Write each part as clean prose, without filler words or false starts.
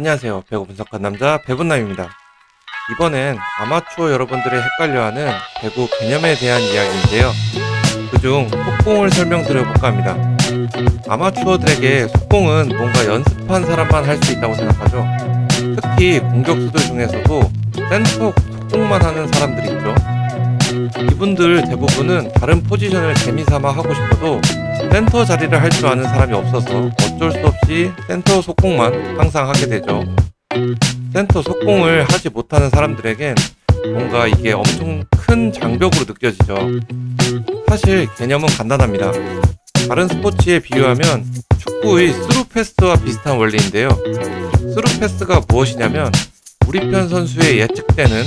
안녕하세요. 배구 분석한 남자 배분남입니다. 이번엔 아마추어 여러분들이 헷갈려하는 배구 개념에 대한 이야기인데요. 그중 속공을 설명드려볼까 합니다. 아마추어들에게 속공은 뭔가 연습한 사람만 할 수 있다고 생각하죠. 특히 공격수들 중에서도 센터 속공만 하는 사람들이 있죠. 이분들 대부분은 다른 포지션을 재미삼아 하고 싶어도 센터 자리를 할 줄 아는 사람이 없어서 어쩔 수 없이 센터 속공만 항상 하게 되죠. 센터 속공을 하지 못하는 사람들에겐 뭔가 이게 엄청 큰 장벽으로 느껴지죠. 사실 개념은 간단합니다. 다른 스포츠에 비유하면 축구의 스루 패스와 비슷한 원리인데요. 스루 패스가 무엇이냐면 우리 편 선수의 예측되는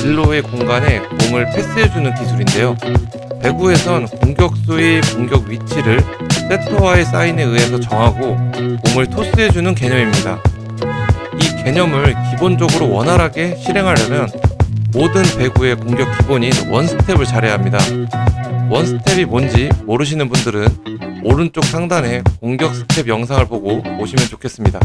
진로의 공간에 공을 패스해주는 기술인데요. 배구에선 공격수의 공격 위치를 세터와의 사인에 의해서 정하고 공을 토스해주는 개념입니다. 이 개념을 기본적으로 원활하게 실행하려면 모든 배구의 공격 기본인 원스텝을 잘해야 합니다. 원스텝이 뭔지 모르시는 분들은 오른쪽 상단에 공격 스텝 영상을 보고 오시면 좋겠습니다.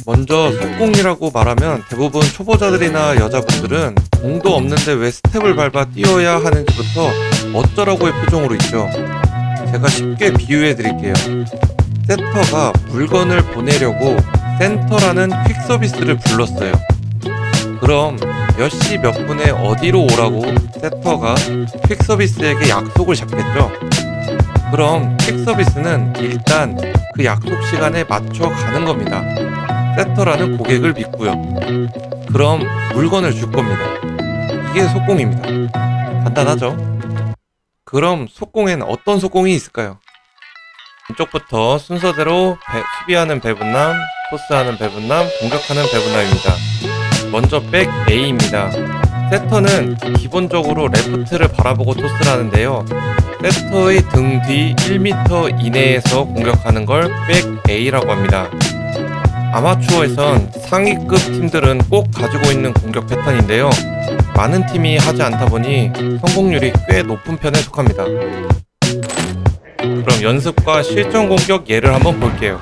먼저 속공이라고 말하면 대부분 초보자들이나 여자분들은 공도 없는데 왜 스텝을 밟아 뛰어야 하는지부터 어쩌라고의 표정으로 있죠. 제가 쉽게 비유해 드릴게요. 세터가 물건을 보내려고 센터라는 퀵 서비스를 불렀어요. 그럼 몇 시 몇 분에 어디로 오라고 세터가 퀵 서비스에게 약속을 잡겠죠. 그럼 퀵 서비스는 일단 그 약속 시간에 맞춰 가는 겁니다. 세터라는 고객을 믿고요. 그럼 물건을 줄 겁니다. 이게 속공입니다. 간단하죠? 그럼 속공엔 어떤 속공이 있을까요? 왼쪽부터 순서대로 수비하는 배분남, 토스하는 배분남, 공격하는 배분남입니다. 먼저 백 A입니다. 세터는 기본적으로 레프트를 바라보고 토스를 하는데요. 세터의 등 뒤 1m 이내에서 공격하는 걸 백 A라고 합니다. 아마추어에선 상위급 팀들은 꼭 가지고 있는 공격 패턴인데요. 많은 팀이 하지 않다 보니 성공률이 꽤 높은 편에 속합니다. 그럼 연습과 실전 공격 예를 한번 볼게요.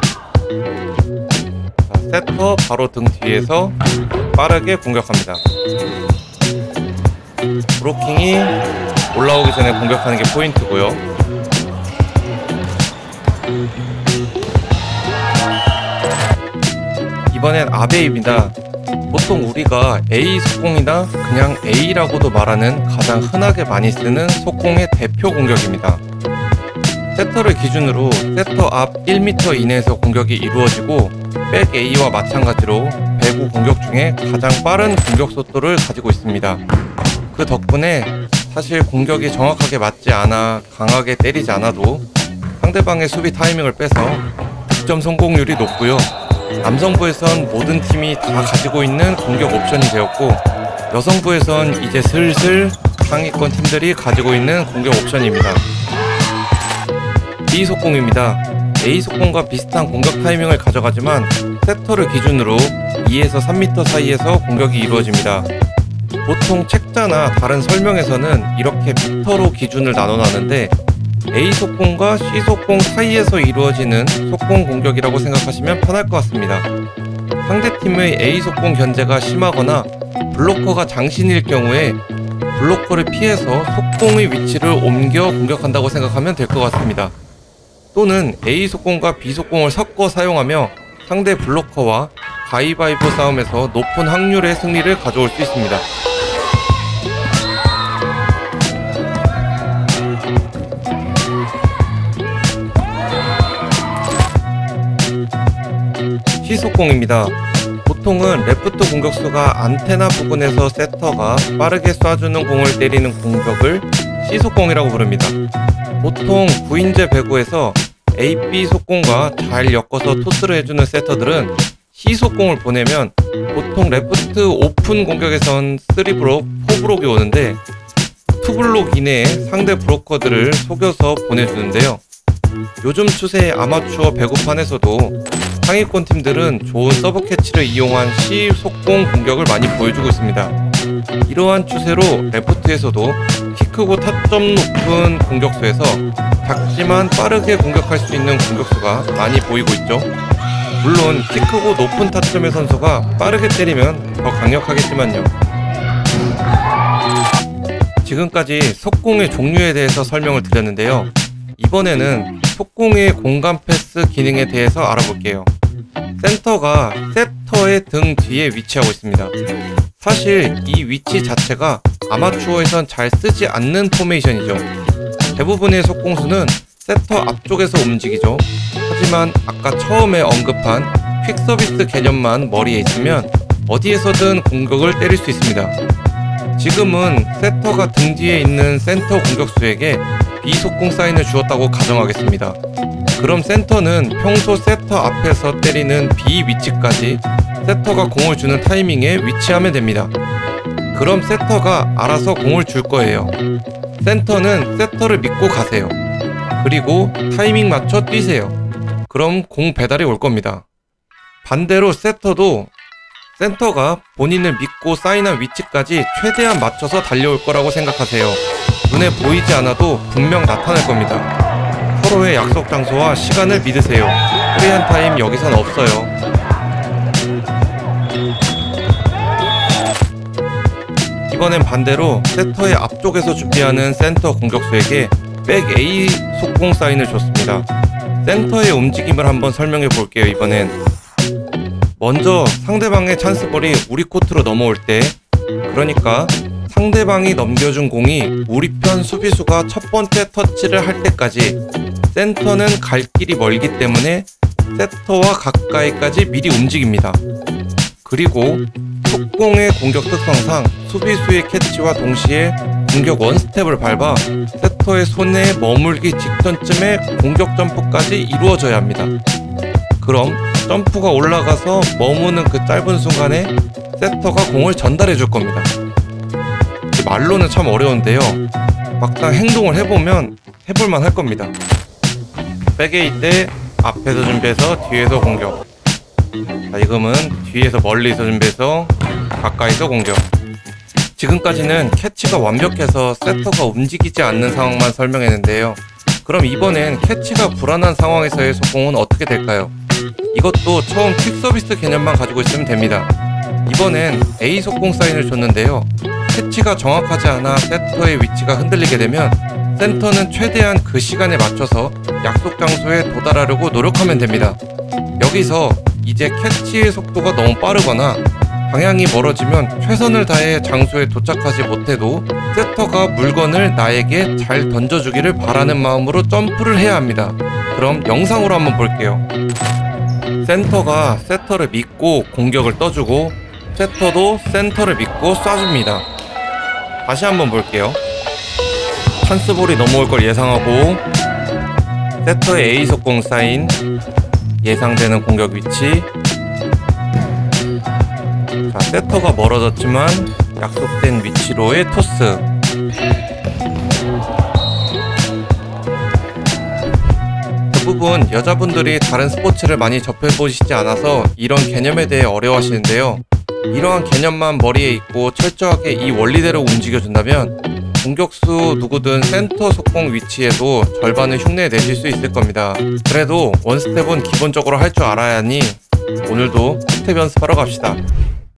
자, 세터 바로 등 뒤에서 빠르게 공격합니다. 브로킹이 올라오기 전에 공격하는 게 포인트고요. 이번엔 아베입니다. 보통 우리가 A 속공이나 그냥 A라고도 말하는 가장 흔하게 많이 쓰는 속공의 대표 공격입니다. 세터를 기준으로 세터 앞 1m 이내에서 공격이 이루어지고 백 A와 마찬가지로 배구 공격 중에 가장 빠른 공격 속도를 가지고 있습니다. 그 덕분에 사실 공격이 정확하게 맞지 않아 강하게 때리지 않아도 상대방의 수비 타이밍을 빼서 득점 성공률이 높고요. 남성부에선 모든 팀이 다 가지고 있는 공격 옵션이 되었고 여성부에선 이제 슬슬 상위권 팀들이 가지고 있는 공격 옵션입니다. B 속공입니다. A 속공과 비슷한 공격 타이밍을 가져가지만 세터를 기준으로 2에서 3m 사이에서 공격이 이루어집니다. 보통 책자나 다른 설명에서는 이렇게 미터로 기준을 나눠놨는데 A 속공과 C 속공 사이에서 이루어지는 속공 공격이라고 생각하시면 편할 것 같습니다. 상대팀의 A 속공 견제가 심하거나 블로커가 장신일 경우에 블로커를 피해서 속공의 위치를 옮겨 공격한다고 생각하면 될 것 같습니다. 또는 A 속공과 B 속공을 섞어 사용하며 상대 블로커와 가위바위보 싸움에서 높은 확률의 승리를 가져올 수 있습니다. C 속공입니다. 보통은 레프트 공격수가 안테나 부근에서 세터가 빠르게 쏴주는 공을 때리는 공격을 C 속공이라고 부릅니다. 보통 9인제 배구에서 AB 속공과 잘 엮어서 토스를 해주는 세터들은 C 속공을 보내면 보통 레프트 오픈 공격에선 3브록, 4브록이 오는데 2브록 이내에 상대 브로커들을 속여서 보내주는데요. 요즘 추세의 아마추어 배구판에서도 상위권 팀들은 좋은 서브 캐치를 이용한 C 속공 공격을 많이 보여주고 있습니다. 이러한 추세로 레프트에서도 크고 타점 높은 공격수에서 작지만 빠르게 공격할 수 있는 공격수가 많이 보이고 있죠. 물론 키 크고 높은 타점의 선수가 빠르게 때리면 더 강력하겠지만요. 지금까지 속공의 종류에 대해서 설명을 드렸는데요. 이번에는 속공의 공간 패스 기능에 대해서 알아볼게요. 센터가 세터의 등 뒤에 위치하고 있습니다. 사실 이 위치 자체가 아마추어에선 잘 쓰지 않는 포메이션이죠. 대부분의 속공수는 세터 앞쪽에서 움직이죠. 하지만 아까 처음에 언급한 퀵 서비스 개념만 머리에 있으면 어디에서든 공격을 때릴 수 있습니다. 지금은 세터가 등 뒤에 있는 센터 공격수에게 비속공 사인을 주었다고 가정하겠습니다. 그럼 센터는 평소 세터 앞에서 때리는 B 위치까지 세터가 공을 주는 타이밍에 위치하면 됩니다. 그럼 세터가 알아서 공을 줄 거예요. 센터는 세터를 믿고 가세요. 그리고 타이밍 맞춰 뛰세요. 그럼 공 배달이 올 겁니다. 반대로 세터도 센터가 본인을 믿고 사인한 위치까지 최대한 맞춰서 달려올 거라고 생각하세요. 눈에 보이지 않아도 분명 나타날 겁니다. 서로의 약속 장소와 시간을 믿으세요. 프리한 타임 여기선 없어요. 이번엔 반대로 세터의 앞쪽에서 준비하는 센터 공격수에게 백 A 속공 사인을 줬습니다. 센터의 움직임을 한번 설명해 볼게요. 이번엔 먼저 상대방의 찬스볼이 우리 코트로 넘어올 때, 그러니까 상대방이 넘겨준 공이 우리 편 수비수가 첫 번째 터치를 할 때까지 센터는 갈 길이 멀기 때문에 세터와 가까이까지 미리 움직입니다. 그리고 속공의 공격 특성상 수비수의 캐치와 동시에 공격 원스텝을 밟아 세터의 손에 머물기 직전쯤에 공격 점프까지 이루어져야 합니다. 그럼 점프가 올라가서 머무는 그 짧은 순간에 세터가 공을 전달해 줄 겁니다. 말로는 참 어려운데요. 막상 행동을 해보면 해볼만 할 겁니다. 백에이 때 앞에서 준비해서 뒤에서 공격. 자, 지금은 뒤에서 멀리서 준비해서 가까이서 공격. 지금까지는 캐치가 완벽해서 세터가 움직이지 않는 상황만 설명했는데요. 그럼 이번엔 캐치가 불안한 상황에서의 속공은 어떻게 될까요? 이것도 처음 퀵 서비스 개념만 가지고 있으면 됩니다. 이번엔 A 속공 사인을 줬는데요. 캐치가 정확하지 않아 세터의 위치가 흔들리게 되면 센터는 최대한 그 시간에 맞춰서 약속 장소에 도달하려고 노력하면 됩니다. 여기서 이제 캐치의 속도가 너무 빠르거나 방향이 멀어지면 최선을 다해 장소에 도착하지 못해도 세터가 물건을 나에게 잘 던져주기를 바라는 마음으로 점프를 해야 합니다. 그럼 영상으로 한번 볼게요. 센터가 세터를 믿고 공격을 떠주고 세터도 센터를 믿고 쏴줍니다. 다시 한번 볼게요. 찬스볼이 넘어올 걸 예상하고 세터의 A 속공 사인, 예상되는 공격 위치. 자, 세터가 멀어졌지만 약속된 위치로의 토스. 대부분 여자분들이 다른 스포츠를 많이 접해보시지 않아서 이런 개념에 대해 어려워하시는데요. 이러한 개념만 머리에 있고 철저하게 이 원리대로 움직여준다면 공격수 누구든 센터 속공 위치에도 절반은 흉내내실 수 있을 겁니다. 그래도 원스텝은 기본적으로 할 줄 알아야 하니 오늘도 스텝 연습하러 갑시다.